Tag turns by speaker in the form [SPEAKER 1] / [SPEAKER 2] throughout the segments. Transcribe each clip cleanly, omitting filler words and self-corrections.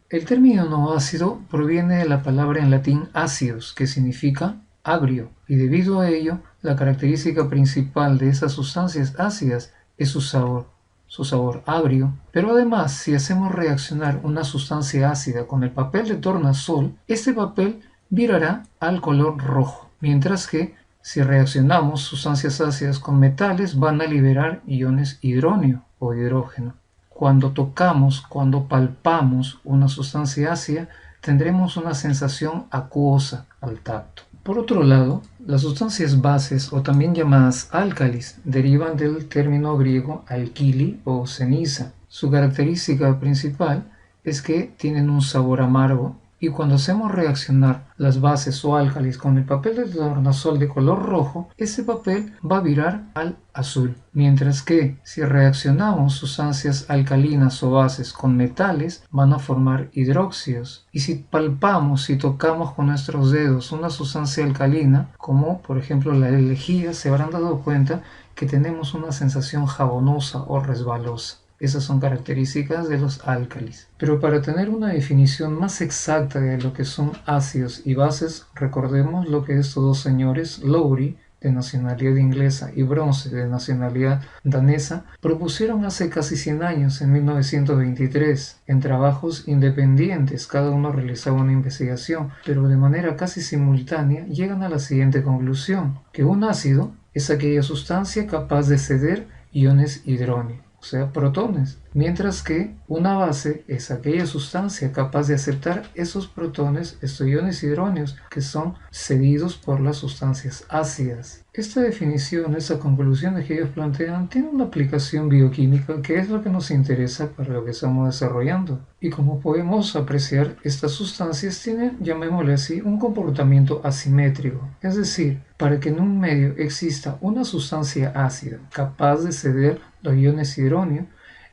[SPEAKER 1] El término ácido proviene de la palabra en latín acidos, que significa agrio, y debido a ello, la característica principal de esas sustancias ácidas es su sabor agrio. Pero además, si hacemos reaccionar una sustancia ácida con el papel de tornasol, este papel virará al color rojo, mientras que si reaccionamos sustancias ácidas con metales van a liberar iones hidróneo o hidrógeno. Cuando tocamos, cuando palpamos una sustancia ácida, tendremos una sensación acuosa al tacto. Por otro lado, las sustancias bases o también llamadas álcalis derivan del término griego alquili o ceniza. Su característica principal es que tienen un sabor amargo y cuando hacemos reaccionar las bases o álcalis con el papel de tornasol de color rojo, ese papel va a virar al azul. Mientras que si reaccionamos sustancias alcalinas o bases con metales, van a formar hidróxidos. Y si palpamos y tocamos con nuestros dedos una sustancia alcalina, como por ejemplo la lejía, se habrán dado cuenta que tenemos una sensación jabonosa o resbalosa. Esas son características de los álcalis. Pero para tener una definición más exacta de lo que son ácidos y bases, recordemos lo que estos dos señores, Lowry, de nacionalidad inglesa, y Bronce, de nacionalidad danesa, propusieron hace casi 100 años, en 1923, en trabajos independientes. Cada uno realizaba una investigación, pero de manera casi simultánea llegan a la siguiente conclusión, que un ácido es aquella sustancia capaz de ceder iones hidróneo, o sea, protones, mientras que una base es aquella sustancia capaz de aceptar esos protones, estos iones hidróneos, que son cedidos por las sustancias ácidas. Esta definición, esta conclusión que ellos plantean, tiene una aplicación bioquímica que es lo que nos interesa para lo que estamos desarrollando. Y como podemos apreciar, estas sustancias tienen, llamémosle así, un comportamiento asimétrico. Es decir, para que en un medio exista una sustancia ácida capaz de ceder los iones hidróneos,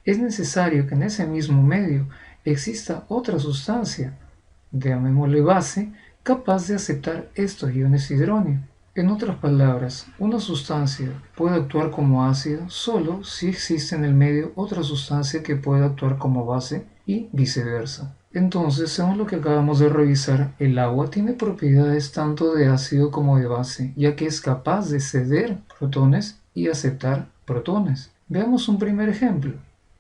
[SPEAKER 1] es necesario que en ese mismo medio exista otra sustancia, llamémosle base, capaz de aceptar estos iones hidróneos. En otras palabras, una sustancia puede actuar como ácido solo si existe en el medio otra sustancia que pueda actuar como base y viceversa. Entonces, según lo que acabamos de revisar, el agua tiene propiedades tanto de ácido como de base, ya que es capaz de ceder protones y aceptar protones. Veamos un primer ejemplo.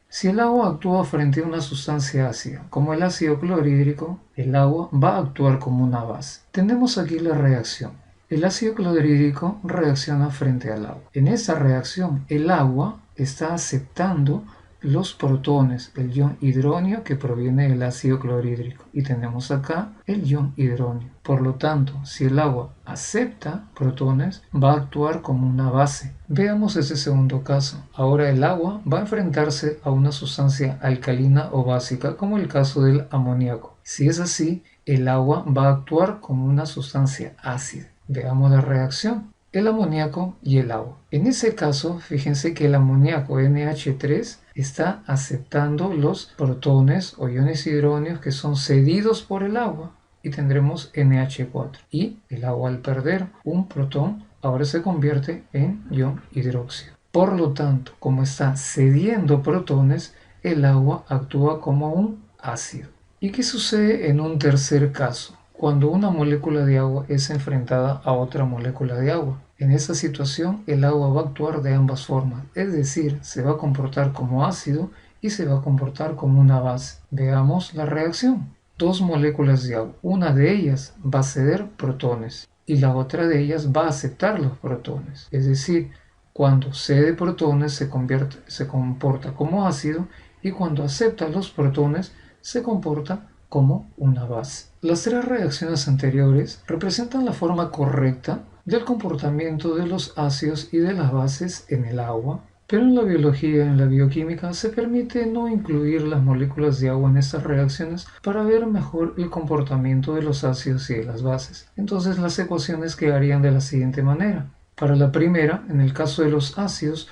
[SPEAKER 1] Si el agua actúa frente a una sustancia ácida, como el ácido clorhídrico, el agua va a actuar como una base. Tenemos aquí la reacción. El ácido clorhídrico reacciona frente al agua. En esta reacción, el agua está aceptando los protones, el ion hidróneo que proviene del ácido clorhídrico, y tenemos acá el ion hidróneo. Por lo tanto, si el agua acepta protones, va a actuar como una base. Veamos este segundo caso. Ahora el agua va a enfrentarse a una sustancia alcalina o básica, como el caso del amoníaco. Si es así, el agua va a actuar como una sustancia ácida. Veamos la reacción. El amoníaco y el agua. En ese caso, fíjense que el amoníaco NH3 está aceptando los protones o iones hidróneos que son cedidos por el agua y tendremos NH4. Y el agua, al perder un protón, ahora se convierte en ion hidróxido. Por lo tanto, como está cediendo protones, el agua actúa como un ácido. ¿Y qué sucede en un tercer caso? Cuando una molécula de agua es enfrentada a otra molécula de agua. En esa situación, el agua va a actuar de ambas formas, es decir, se va a comportar como ácido y se va a comportar como una base. Veamos la reacción. Dos moléculas de agua, una de ellas va a ceder protones y la otra de ellas va a aceptar los protones. Es decir, cuando cede protones se comporta como ácido y cuando acepta los protones se comporta como una base. Las tres reacciones anteriores representan la forma correcta del comportamiento de los ácidos y de las bases en el agua, pero en la biología y en la bioquímica se permite no incluir las moléculas de agua en estas reacciones para ver mejor el comportamiento de los ácidos y de las bases. Entonces las ecuaciones quedarían de la siguiente manera. Para la primera, en el caso de los ácidos,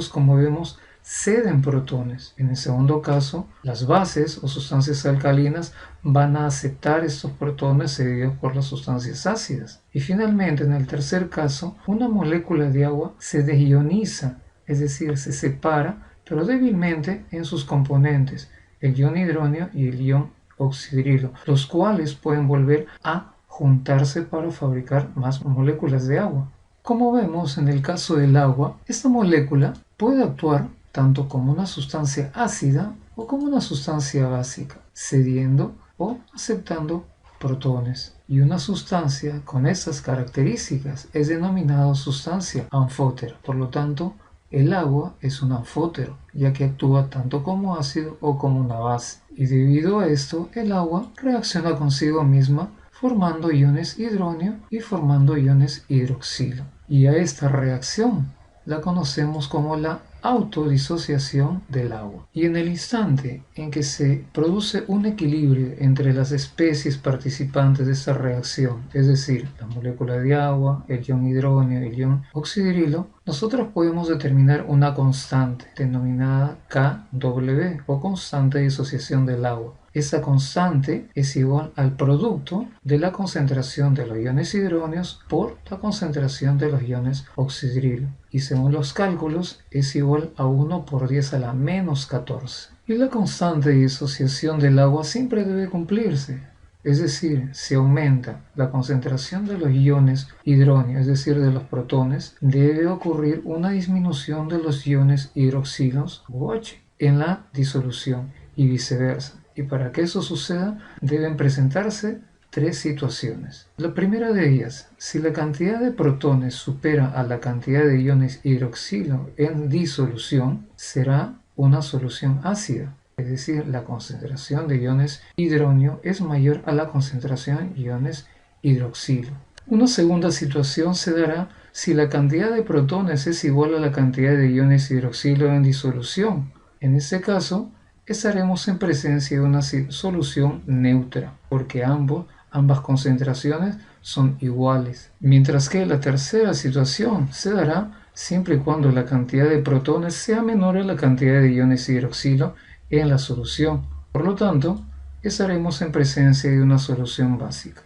[SPEAKER 1] como vemos, ceden protones. En el segundo caso, las bases o sustancias alcalinas van a aceptar estos protones cedidos por las sustancias ácidas. Y finalmente, en el tercer caso, una molécula de agua se desioniza, es decir, se separa, pero débilmente en sus componentes, el ion hidróneo y el ion oxidrilo, los cuales pueden volver a juntarse para fabricar más moléculas de agua. Como vemos en el caso del agua, esta molécula puede actuar tanto como una sustancia ácida o como una sustancia básica, cediendo o aceptando protones. Y una sustancia con estas características es denominada sustancia anfótera. Por lo tanto, el agua es un anfótero, ya que actúa tanto como ácido o como una base. Y debido a esto, el agua reacciona consigo misma formando iones hidróneo y formando iones hidroxilo. Y a esta reacción la conocemos como la autodisociación del agua. Y en el instante en que se produce un equilibrio entre las especies participantes de esta reacción, es decir, la molécula de agua, el ion hidróneo y el ion oxidrilo, nosotros podemos determinar una constante denominada Kw o constante de disociación del agua. Esta constante es igual al producto de la concentración de los iones hidróneos por la concentración de los iones oxidrilo. Y según los cálculos es igual a 1 por 10 a la menos 14. Y la constante de disociación del agua siempre debe cumplirse. Es decir, si aumenta la concentración de los iones hidróneos, es decir, de los protones, debe ocurrir una disminución de los iones hidroxilos OH en la disolución y viceversa. Y para que eso suceda, deben presentarse tres situaciones. La primera de ellas, si la cantidad de protones supera a la cantidad de iones hidroxilo en disolución, será una solución ácida. Es decir, la concentración de iones hidróneo es mayor a la concentración de iones hidroxilo. Una segunda situación se dará si la cantidad de protones es igual a la cantidad de iones hidroxilo en disolución. En este caso, estaremos en presencia de una solución neutra, porque ambas concentraciones son iguales. Mientras que la tercera situación se dará siempre y cuando la cantidad de protones sea menor a la cantidad de iones hidroxilo en la solución. Por lo tanto, estaremos en presencia de una solución básica.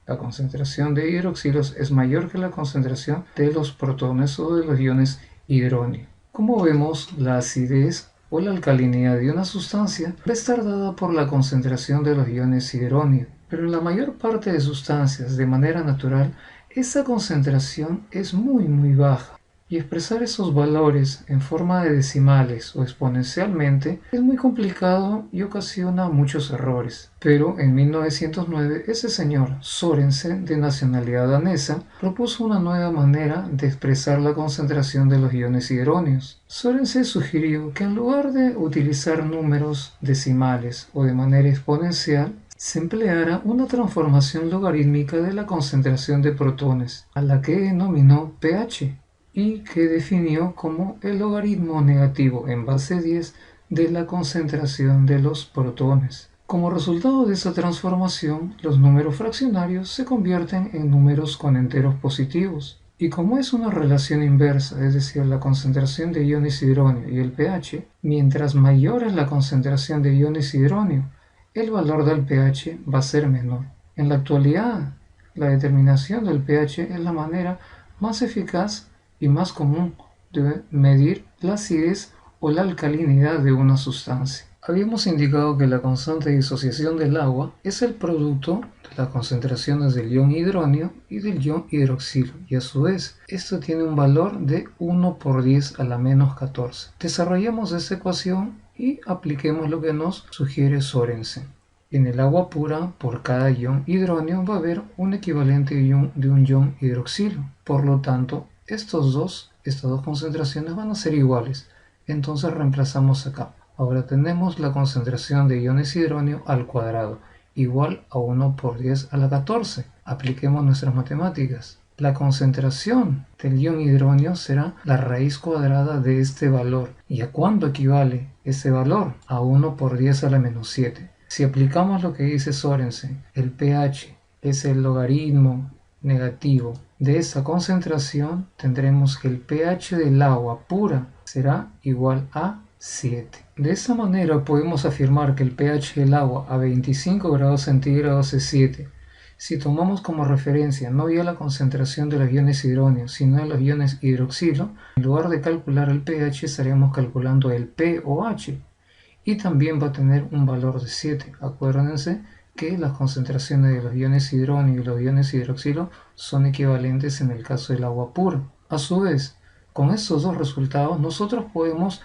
[SPEAKER 1] La concentración de hidroxilos es mayor que la concentración de los protones o de los iones hidróneo. Como vemos, la acidez o la alcalinidad de una sustancia va a estar dada por la concentración de los iones hidróneo, pero en la mayor parte de sustancias, de manera natural, esa concentración es muy baja. Y expresar esos valores en forma de decimales o exponencialmente es muy complicado y ocasiona muchos errores. Pero en 1909 ese señor Sørensen, de nacionalidad danesa, propuso una nueva manera de expresar la concentración de los iones hidróneos. Sørensen sugirió que en lugar de utilizar números decimales o de manera exponencial, se empleara una transformación logarítmica de la concentración de protones, a la que denominó pH, y que definió como el logaritmo negativo en base 10 de la concentración de los protones. Como resultado de esa transformación, los números fraccionarios se convierten en números con enteros positivos. Y como es una relación inversa, es decir, la concentración de iones hidróneo y el pH, mientras mayor es la concentración de iones hidróneo, el valor del pH va a ser menor. En la actualidad, la determinación del pH es la manera más eficaz y más común de medir la acidez o la alcalinidad de una sustancia. Habíamos indicado que la constante de disociación del agua es el producto de las concentraciones del ion hidróneo y del ion hidroxilo, y a su vez esto tiene un valor de 1 por 10 a la menos 14. Desarrollemos esta ecuación y apliquemos lo que nos sugiere Sørensen. En el agua pura, por cada ion hidróneo va a haber un equivalente de un ion hidroxilo. Por lo tanto, estas dos concentraciones van a ser iguales. Entonces reemplazamos acá. Ahora tenemos la concentración de iones hidróneo al cuadrado, igual a 1 por 10 a la 14. Apliquemos nuestras matemáticas. La concentración del ion hidróneo será la raíz cuadrada de este valor. ¿Y a cuánto equivale ese valor? A 1 por 10 a la menos 7. Si aplicamos lo que dice Sørensen, el pH es el logaritmo negativo de esa concentración, tendremos que el pH del agua pura será igual a 7. De esa manera podemos afirmar que el pH del agua a 25 grados centígrados es 7. Si tomamos como referencia no ya la concentración de los iones hidróneos, sino de los iones hidroxilo, en lugar de calcular el pH estaríamos calculando el pOH. y también va a tener un valor de 7. Acuérdense que las concentraciones de los iones hidrónio y los iones hidroxilo son equivalentes en el caso del agua pura. A su vez, con estos dos resultados nosotros podemos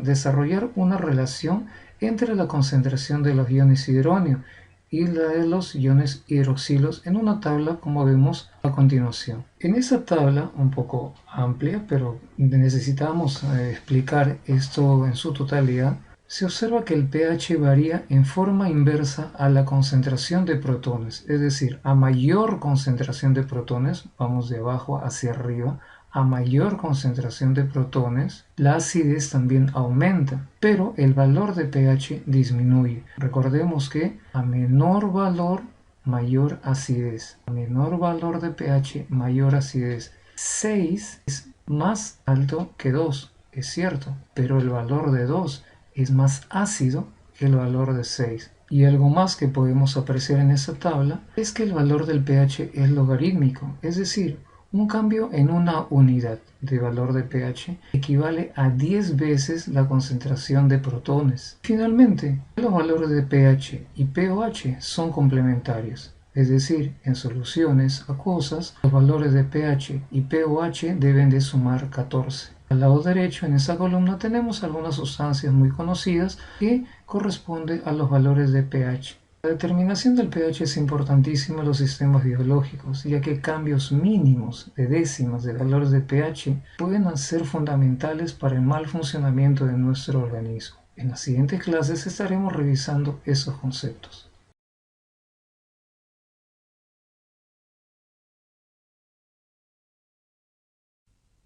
[SPEAKER 1] desarrollar una relación entre la concentración de los iones hidróneo y la de los iones hidroxilos en una tabla como vemos a continuación. En esa tabla, un poco amplia, pero necesitamos explicar esto en su totalidad, se observa que el pH varía en forma inversa a la concentración de protones, es decir, a mayor concentración de protones, vamos de abajo hacia arriba, a mayor concentración de protones, la acidez también aumenta, pero el valor de pH disminuye. Recordemos que a menor valor, mayor acidez. A menor valor de pH, mayor acidez. 6 es más alto que 2, es cierto, pero el valor de 2 es más ácido que el valor de 6. Y algo más que podemos apreciar en esta tabla es que el valor del pH es logarítmico, es decir, un cambio en una unidad de valor de pH equivale a 10 veces la concentración de protones. Finalmente, los valores de pH y pOH son complementarios, es decir, en soluciones acuosas, los valores de pH y pOH deben de sumar 14. Al lado derecho, en esa columna, tenemos algunas sustancias muy conocidas que corresponden a los valores de pH. La determinación del pH es importantísima en los sistemas biológicos, ya que cambios mínimos de décimas de valores de pH pueden ser fundamentales para el mal funcionamiento de nuestro organismo. En las siguientes clases estaremos revisando esos conceptos.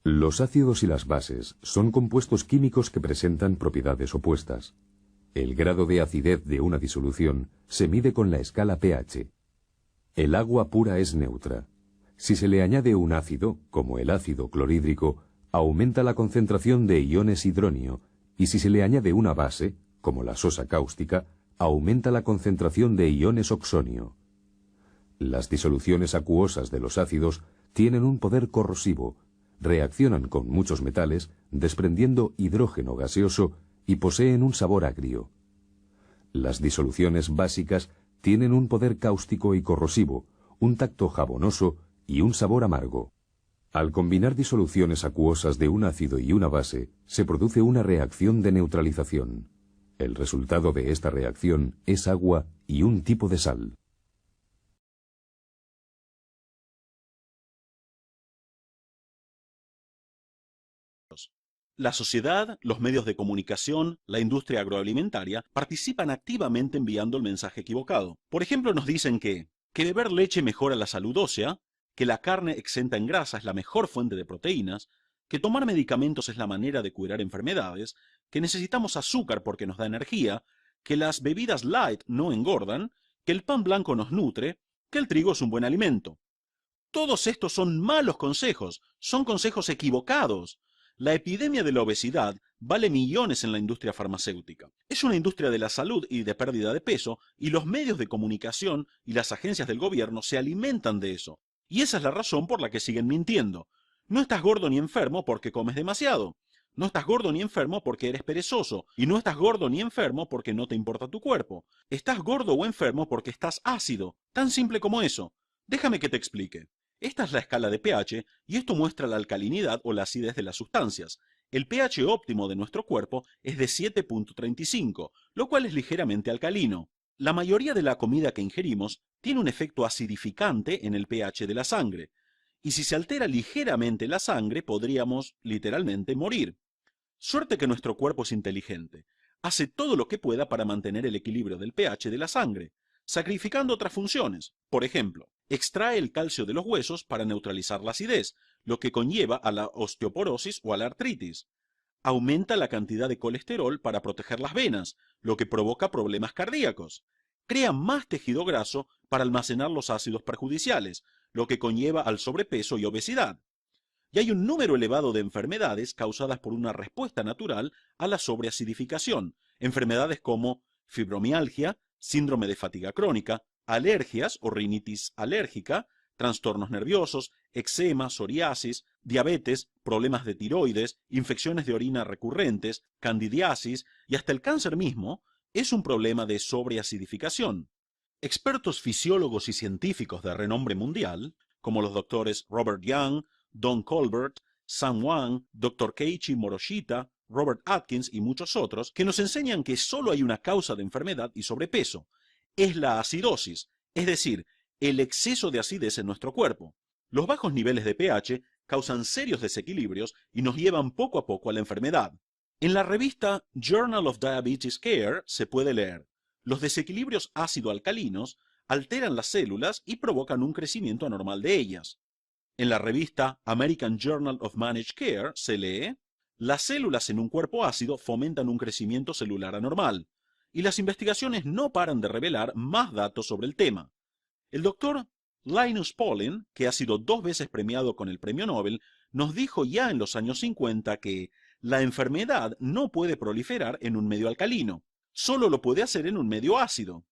[SPEAKER 2] Los ácidos y las bases son compuestos químicos que presentan propiedades opuestas. El grado de acidez de una disolución se mide con la escala pH. El agua pura es neutra. Si se le añade un ácido, como el ácido clorhídrico, aumenta la concentración de iones hidrónio, y si se le añade una base, como la sosa cáustica, aumenta la concentración de iones oxonio. Las disoluciones acuosas de los ácidos tienen un poder corrosivo, reaccionan con muchos metales, desprendiendo hidrógeno gaseoso y poseen un sabor agrio. Las disoluciones básicas tienen un poder cáustico y corrosivo, un tacto jabonoso y un sabor amargo. Al combinar disoluciones acuosas de un ácido y una base, se produce una reacción de neutralización. El resultado de esta reacción es agua y un tipo de sal.
[SPEAKER 3] La sociedad, los medios de comunicación, la industria agroalimentaria participan activamente enviando el mensaje equivocado. Por ejemplo, nos dicen que beber leche mejora la salud ósea, que la carne exenta en grasa es la mejor fuente de proteínas, que tomar medicamentos es la manera de curar enfermedades, que necesitamos azúcar porque nos da energía, que las bebidas light no engordan, que el pan blanco nos nutre, que el trigo es un buen alimento. Todos estos son malos consejos, son consejos equivocados. La epidemia de la obesidad vale millones en la industria farmacéutica. Es una industria de la salud y de pérdida de peso, y los medios de comunicación y las agencias del gobierno se alimentan de eso. Y esa es la razón por la que siguen mintiendo. No estás gordo ni enfermo porque comes demasiado. No estás gordo ni enfermo porque eres perezoso. Y no estás gordo ni enfermo porque no te importa tu cuerpo. Estás gordo o enfermo porque estás ácido. Tan simple como eso. Déjame que te explique. Esta es la escala de pH y esto muestra la alcalinidad o la acidez de las sustancias. El pH óptimo de nuestro cuerpo es de 7.35, lo cual es ligeramente alcalino. La mayoría de la comida que ingerimos tiene un efecto acidificante en el pH de la sangre, y si se altera ligeramente la sangre podríamos, literalmente, morir. Suerte que nuestro cuerpo es inteligente. Hace todo lo que pueda para mantener el equilibrio del pH de la sangre, sacrificando otras funciones. Por ejemplo, extrae el calcio de los huesos para neutralizar la acidez, lo que conlleva a la osteoporosis o a la artritis. Aumenta la cantidad de colesterol para proteger las venas, lo que provoca problemas cardíacos. Crea más tejido graso para almacenar los ácidos perjudiciales, lo que conlleva al sobrepeso y obesidad. Y hay un número elevado de enfermedades causadas por una respuesta natural a la sobreacidificación, enfermedades como fibromialgia, síndrome de fatiga crónica, alergias o rinitis alérgica, trastornos nerviosos, eczema, psoriasis, diabetes, problemas de tiroides, infecciones de orina recurrentes, candidiasis y hasta el cáncer mismo es un problema de sobreacidificación. Expertos fisiólogos y científicos de renombre mundial, como los doctores Robert Young, Don Colbert, Sam Wang, Dr. Keiichi Moroshita, Robert Atkins y muchos otros, que nos enseñan que solo hay una causa de enfermedad y sobrepeso. Es la acidosis, es decir, el exceso de acidez en nuestro cuerpo. Los bajos niveles de pH causan serios desequilibrios y nos llevan poco a poco a la enfermedad. En la revista Journal of Diabetes Care se puede leer: los desequilibrios ácido-alcalinos alteran las células y provocan un crecimiento anormal de ellas. En la revista American Journal of Managed Care se lee: las células en un cuerpo ácido fomentan un crecimiento celular anormal, y las investigaciones no paran de revelar más datos sobre el tema. El doctor Linus Pauling, que ha sido 2 veces premiado con el premio Nobel, nos dijo ya en los años 50 que la enfermedad no puede proliferar en un medio alcalino, solo lo puede hacer en un medio ácido.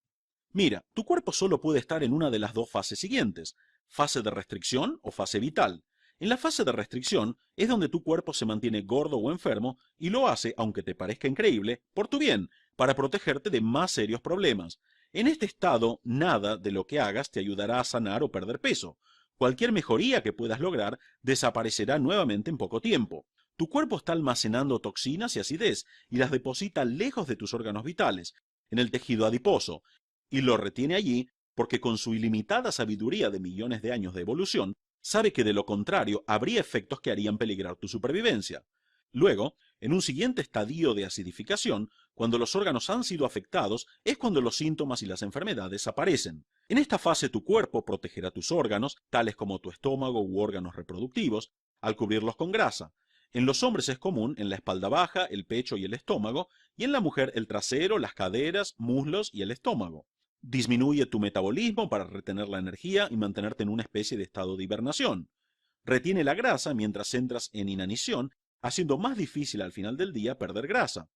[SPEAKER 3] Mira, tu cuerpo solo puede estar en una de las 2 fases siguientes: fase de restricción o fase vital. En la fase de restricción es donde tu cuerpo se mantiene gordo o enfermo y lo hace, aunque te parezca increíble, por tu bien, para protegerte de más serios problemas. En este estado, nada de lo que hagas te ayudará a sanar o perder peso. Cualquier mejoría que puedas lograr desaparecerá nuevamente en poco tiempo. Tu cuerpo está almacenando toxinas y acidez y las deposita lejos de tus órganos vitales, en el tejido adiposo, y lo retiene allí porque con su ilimitada sabiduría de millones de años de evolución, sabe que de lo contrario habría efectos que harían peligrar tu supervivencia. Luego, en un siguiente estadio de acidificación, cuando los órganos han sido afectados, es cuando los síntomas y las enfermedades aparecen. En esta fase tu cuerpo protegerá tus órganos, tales como tu estómago u órganos reproductivos, al cubrirlos con grasa. En los hombres es común en la espalda baja, el pecho y el estómago, y en la mujer el trasero, las caderas, muslos y el estómago. Disminuye tu metabolismo para retener la energía y mantenerte en una especie de estado de hibernación. Retiene la grasa mientras entras en inanición, haciendo más difícil al final del día perder grasa.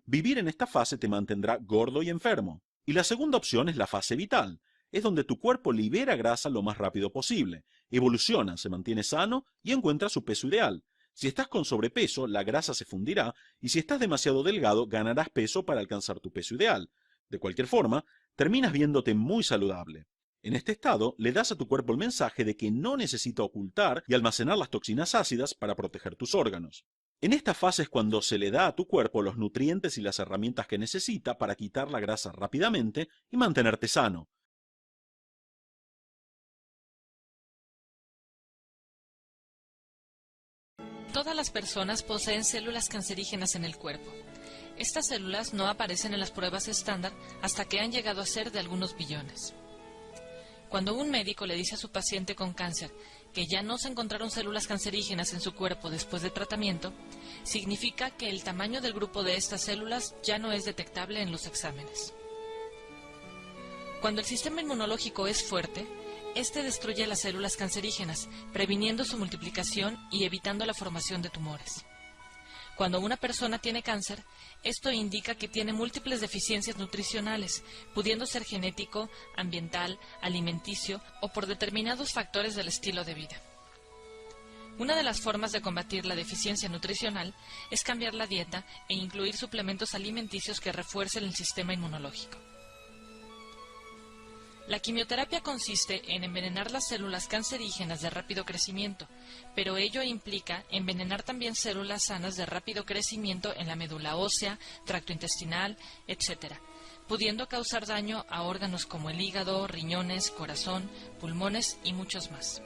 [SPEAKER 3] Vivir en esta fase te mantendrá gordo y enfermo. Y la segunda opción es la fase vital. Es donde tu cuerpo libera grasa lo más rápido posible, evoluciona, se mantiene sano y encuentra su peso ideal. Si estás con sobrepeso, la grasa se fundirá, y si estás demasiado delgado, ganarás peso para alcanzar tu peso ideal. De cualquier forma, terminas viéndote muy saludable. En este estado, le das a tu cuerpo el mensaje de que no necesita ocultar y almacenar las toxinas ácidas para proteger tus órganos. En esta fase es cuando se le da a tu cuerpo los nutrientes y las herramientas que necesita para quitar la grasa rápidamente y mantenerte sano.
[SPEAKER 4] Todas las personas poseen células cancerígenas en el cuerpo. Estas células no aparecen en las pruebas estándar hasta que han llegado a ser de algunos billones. Cuando un médico le dice a su paciente con cáncer que ya no se encontraron células cancerígenas en su cuerpo después de tratamiento, significa que el tamaño del grupo de estas células ya no es detectable en los exámenes. Cuando el sistema inmunológico es fuerte, este destruye las células cancerígenas, previniendo su multiplicación y evitando la formación de tumores. Cuando una persona tiene cáncer, esto indica que tiene múltiples deficiencias nutricionales, pudiendo ser genético, ambiental, alimenticio o por determinados factores del estilo de vida. Una de las formas de combatir la deficiencia nutricional es cambiar la dieta e incluir suplementos alimenticios que refuercen el sistema inmunológico. La quimioterapia consiste en envenenar las células cancerígenas de rápido crecimiento, pero ello implica envenenar también células sanas de rápido crecimiento en la médula ósea, tracto intestinal, etc., pudiendo causar daño a órganos como el hígado, riñones, corazón, pulmones y muchos más.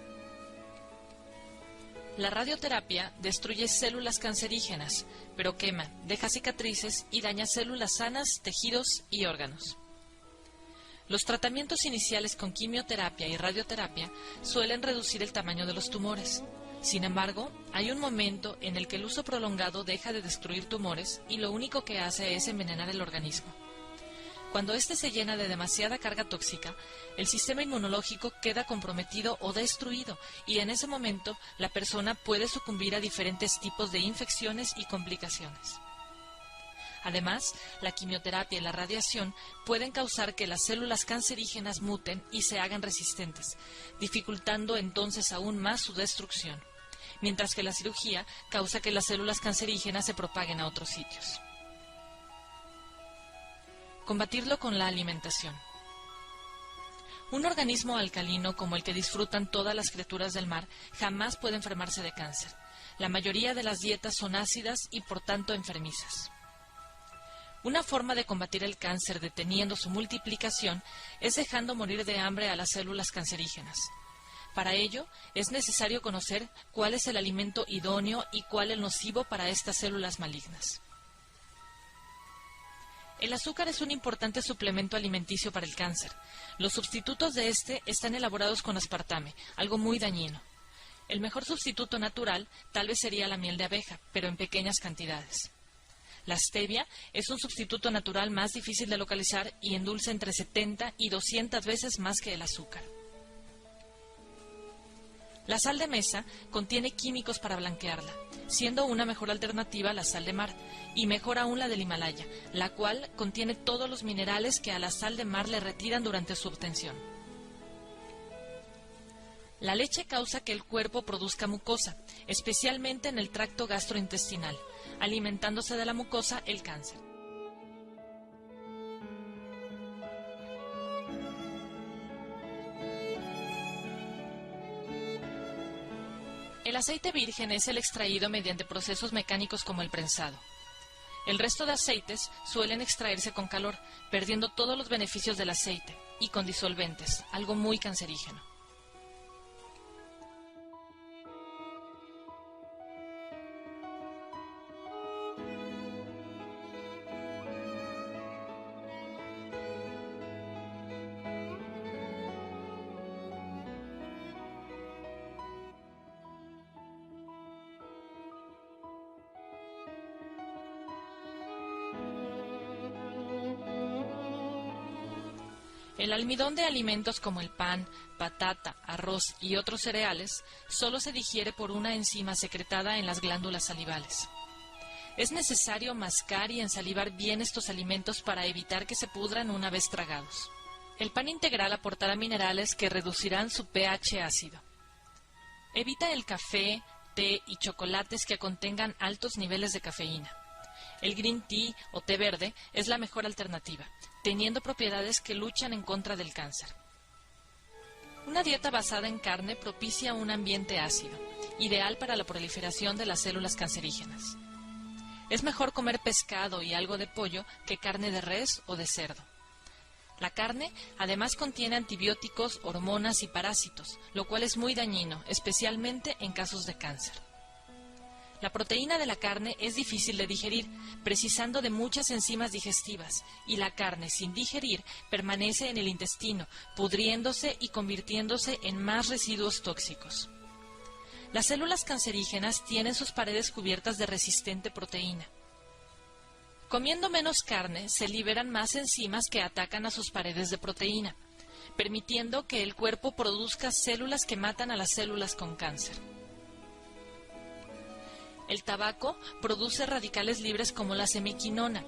[SPEAKER 4] La radioterapia destruye células cancerígenas, pero quema, deja cicatrices y daña células sanas, tejidos y órganos. Los tratamientos iniciales con quimioterapia y radioterapia suelen reducir el tamaño de los tumores. Sin embargo, hay un momento en el que el uso prolongado deja de destruir tumores y lo único que hace es envenenar el organismo. Cuando éste se llena de demasiada carga tóxica, el sistema inmunológico queda comprometido o destruido y en ese momento la persona puede sucumbir a diferentes tipos de infecciones y complicaciones. Además, la quimioterapia y la radiación pueden causar que las células cancerígenas muten y se hagan resistentes, dificultando entonces aún más su destrucción, mientras que la cirugía causa que las células cancerígenas se propaguen a otros sitios. Combatirlo con la alimentación. Un organismo alcalino como el que disfrutan todas las criaturas del mar jamás puede enfermarse de cáncer. La mayoría de las dietas son ácidas y por tanto enfermizas. Una forma de combatir el cáncer deteniendo su multiplicación es dejando morir de hambre a las células cancerígenas. Para ello, es necesario conocer cuál es el alimento idóneo y cuál el nocivo para estas células malignas. El azúcar es un importante suplemento alimenticio para el cáncer. Los sustitutos de este están elaborados con aspartame, algo muy dañino. El mejor sustituto natural tal vez sería la miel de abeja, pero en pequeñas cantidades. La stevia es un sustituto natural más difícil de localizar y endulza entre 70 y 200 veces más que el azúcar. La sal de mesa contiene químicos para blanquearla, siendo una mejor alternativa la sal de mar, y mejor aún la del Himalaya, la cual contiene todos los minerales que a la sal de mar le retiran durante su obtención. La leche causa que el cuerpo produzca mucosa, especialmente en el tracto gastrointestinal, alimentándose de la mucosa el cáncer. El aceite virgen es el extraído mediante procesos mecánicos como el prensado. El resto de aceites suelen extraerse con calor, perdiendo todos los beneficios del aceite, y con disolventes, algo muy cancerígeno. El almidón de alimentos como el pan, patata, arroz y otros cereales solo se digiere por una enzima secretada en las glándulas salivales. Es necesario mascar y ensalivar bien estos alimentos para evitar que se pudran una vez tragados. El pan integral aportará minerales que reducirán su pH ácido. Evita el café, té y chocolates que contengan altos niveles de cafeína. El green tea o té verde es la mejor alternativa, teniendo propiedades que luchan en contra del cáncer. Una dieta basada en carne propicia un ambiente ácido, ideal para la proliferación de las células cancerígenas. Es mejor comer pescado y algo de pollo que carne de res o de cerdo. La carne además contiene antibióticos, hormonas y parásitos, lo cual es muy dañino, especialmente en casos de cáncer. La proteína de la carne es difícil de digerir, precisando de muchas enzimas digestivas, y la carne sin digerir permanece en el intestino, pudriéndose y convirtiéndose en más residuos tóxicos. Las células cancerígenas tienen sus paredes cubiertas de resistente proteína. Comiendo menos carne, se liberan más enzimas que atacan a sus paredes de proteína, permitiendo que el cuerpo produzca células que matan a las células con cáncer. El tabaco produce radicales libres como la semiquinona.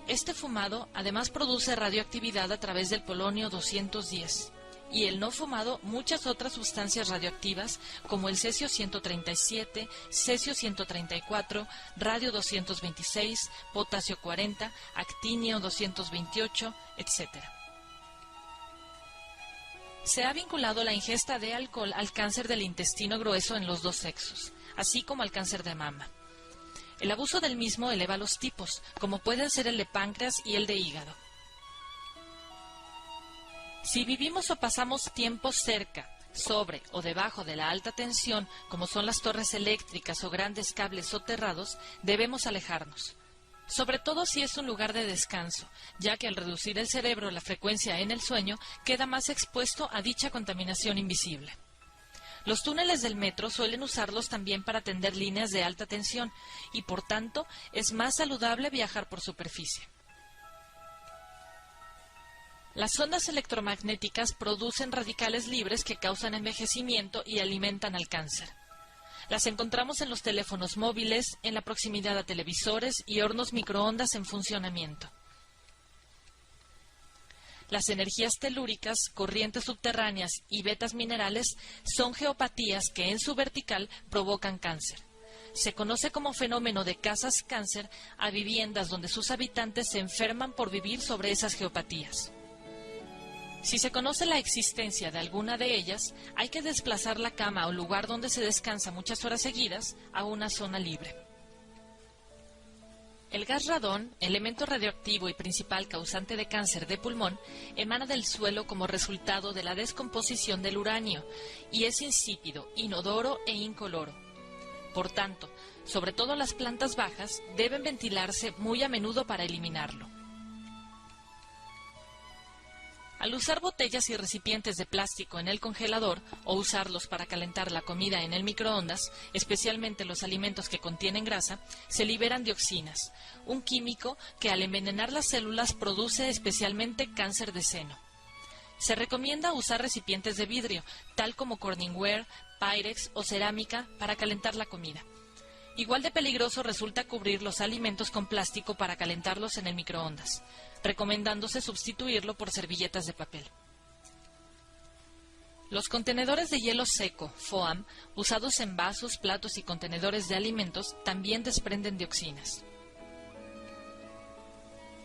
[SPEAKER 4] Este fumado además produce radioactividad a través del polonio 210 y el no fumado muchas otras sustancias radioactivas como el cesio 137, cesio 134, radio 226, potasio 40, actinio 228, etc. Se ha vinculado la ingesta de alcohol al cáncer del intestino grueso en los dos sexos, así como al cáncer de mama. El abuso del mismo eleva los tipos, como pueden ser el de páncreas y el de hígado. Si vivimos o pasamos tiempo cerca, sobre o debajo de la alta tensión, como son las torres eléctricas o grandes cables soterrados, debemos alejarnos. Sobre todo si es un lugar de descanso, ya que al reducir el cerebro la frecuencia en el sueño, queda más expuesto a dicha contaminación invisible. Los túneles del metro suelen usarlos también para tender líneas de alta tensión y, por tanto, es más saludable viajar por superficie. Las ondas electromagnéticas producen radicales libres que causan envejecimiento y alimentan al cáncer. Las encontramos en los teléfonos móviles, en la proximidad a televisores y hornos microondas en funcionamiento. Las energías telúricas, corrientes subterráneas y vetas minerales son geopatías que en su vertical provocan cáncer. Se conoce como fenómeno de casas cáncer a viviendas donde sus habitantes se enferman por vivir sobre esas geopatías. Si se conoce la existencia de alguna de ellas, hay que desplazar la cama o lugar donde se descansa muchas horas seguidas a una zona libre. El gas radón, elemento radioactivo y principal causante de cáncer de pulmón, emana del suelo como resultado de la descomposición del uranio y es insípido, inodoro e incoloro. Por tanto, sobre todo las plantas bajas deben ventilarse muy a menudo para eliminarlo. Al usar botellas y recipientes de plástico en el congelador o usarlos para calentar la comida en el microondas, especialmente los alimentos que contienen grasa, se liberan dioxinas, un químico que al envenenar las células produce especialmente cáncer de seno. Se recomienda usar recipientes de vidrio, tal como Corningware, Pyrex o cerámica, para calentar la comida. Igual de peligroso resulta cubrir los alimentos con plástico para calentarlos en el microondas, recomendándose sustituirlo por servilletas de papel. Los contenedores de hielo seco, FOAM, usados en vasos, platos y contenedores de alimentos, también desprenden dioxinas.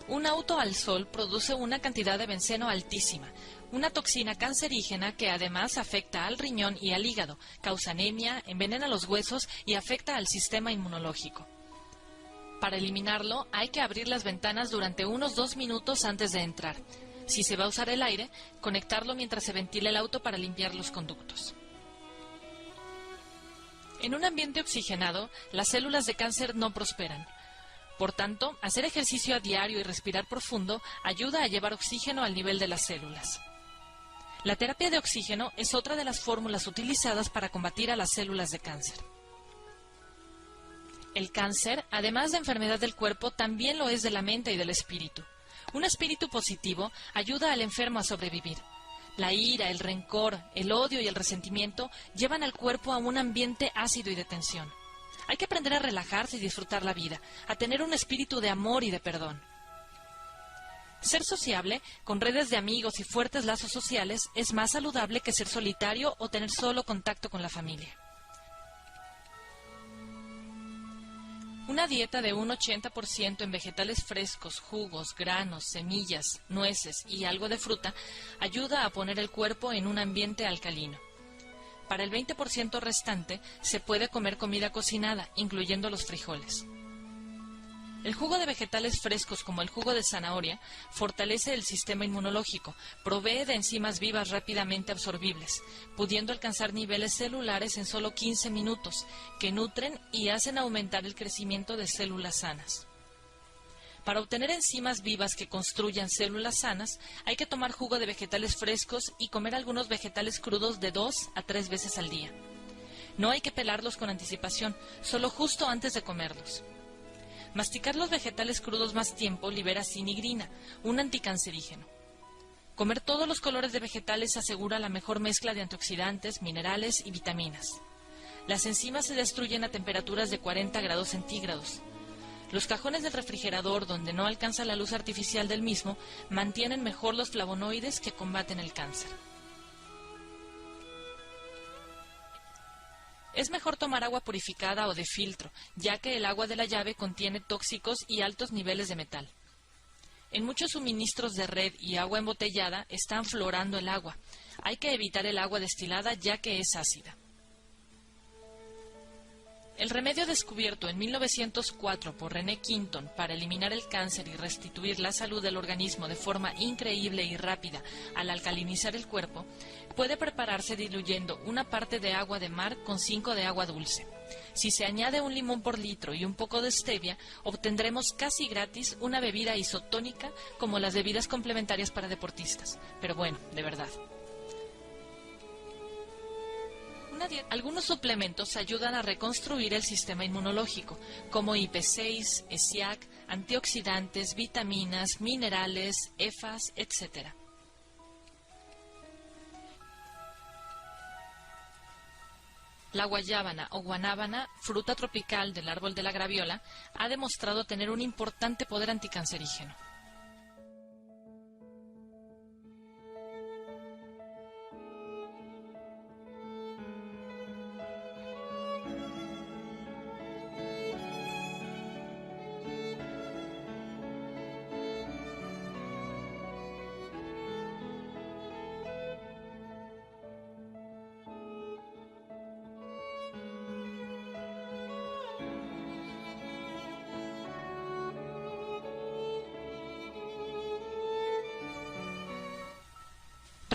[SPEAKER 4] Un auto al sol produce una cantidad de benceno altísima, una toxina cancerígena que además afecta al riñón y al hígado, causa anemia, envenena los huesos y afecta al sistema inmunológico. Para eliminarlo, hay que abrir las ventanas durante unos 2 minutos antes de entrar. Si se va a usar el aire, conectarlo mientras se ventila el auto para limpiar los conductos. En un ambiente oxigenado, las células de cáncer no prosperan. Por tanto, hacer ejercicio a diario y respirar profundo ayuda a llevar oxígeno al nivel de las células. La terapia de oxígeno es otra de las fórmulas utilizadas para combatir a las células de cáncer. El cáncer, además de enfermedad del cuerpo, también lo es de la mente y del espíritu. Un espíritu positivo ayuda al enfermo a sobrevivir. La ira, el rencor, el odio y el resentimiento llevan al cuerpo a un ambiente ácido y de tensión. Hay que aprender a relajarse y disfrutar la vida, a tener un espíritu de amor y de perdón. Ser sociable, con redes de amigos y fuertes lazos sociales, es más saludable que ser solitario o tener solo contacto con la familia. Una dieta de un 80% en vegetales frescos, jugos, granos, semillas, nueces y algo de fruta ayuda a poner el cuerpo en un ambiente alcalino. Para el 20% restante se puede comer comida cocinada, incluyendo los frijoles. El jugo de vegetales frescos como el jugo de zanahoria fortalece el sistema inmunológico, provee de enzimas vivas rápidamente absorbibles, pudiendo alcanzar niveles celulares en solo 15 minutos, que nutren y hacen aumentar el crecimiento de células sanas. Para obtener enzimas vivas que construyan células sanas, hay que tomar jugo de vegetales frescos y comer algunos vegetales crudos de 2 a 3 veces al día. No hay que pelarlos con anticipación, solo justo antes de comerlos. Masticar los vegetales crudos más tiempo libera sinigrina, un anticancerígeno. Comer todos los colores de vegetales asegura la mejor mezcla de antioxidantes, minerales y vitaminas. Las enzimas se destruyen a temperaturas de 40 grados centígrados. Los cajones del refrigerador, donde no alcanza la luz artificial del mismo, mantienen mejor los flavonoides que combaten el cáncer. Es mejor tomar agua purificada o de filtro, ya que el agua de la llave contiene tóxicos y altos niveles de metal. En muchos suministros de red y agua embotellada están fluorando el agua. Hay que evitar el agua destilada ya que es ácida. El remedio descubierto en 1904 por René Quinton para eliminar el cáncer y restituir la salud del organismo de forma increíble y rápida al alcalinizar el cuerpo, puede prepararse diluyendo una parte de agua de mar con 5 de agua dulce. Si se añade un limón por litro y un poco de stevia, obtendremos casi gratis una bebida isotónica como las bebidas complementarias para deportistas. Pero bueno, de verdad. Algunos suplementos ayudan a reconstruir el sistema inmunológico, como IP6, ESIAC, antioxidantes, vitaminas, minerales, EFAs, etc. La guayábana o guanábana, fruta tropical del árbol de la graviola, ha demostrado tener un importante poder anticancerígeno.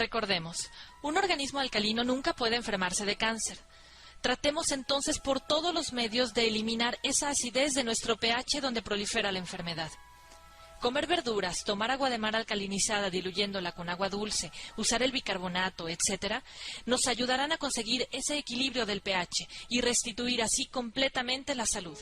[SPEAKER 4] Recordemos, un organismo alcalino nunca puede enfermarse de cáncer. Tratemos entonces por todos los medios de eliminar esa acidez de nuestro pH donde prolifera la enfermedad. Comer verduras, tomar agua de mar alcalinizada diluyéndola con agua dulce, usar el bicarbonato, etc., nos ayudarán a conseguir ese equilibrio del pH y restituir así completamente la salud.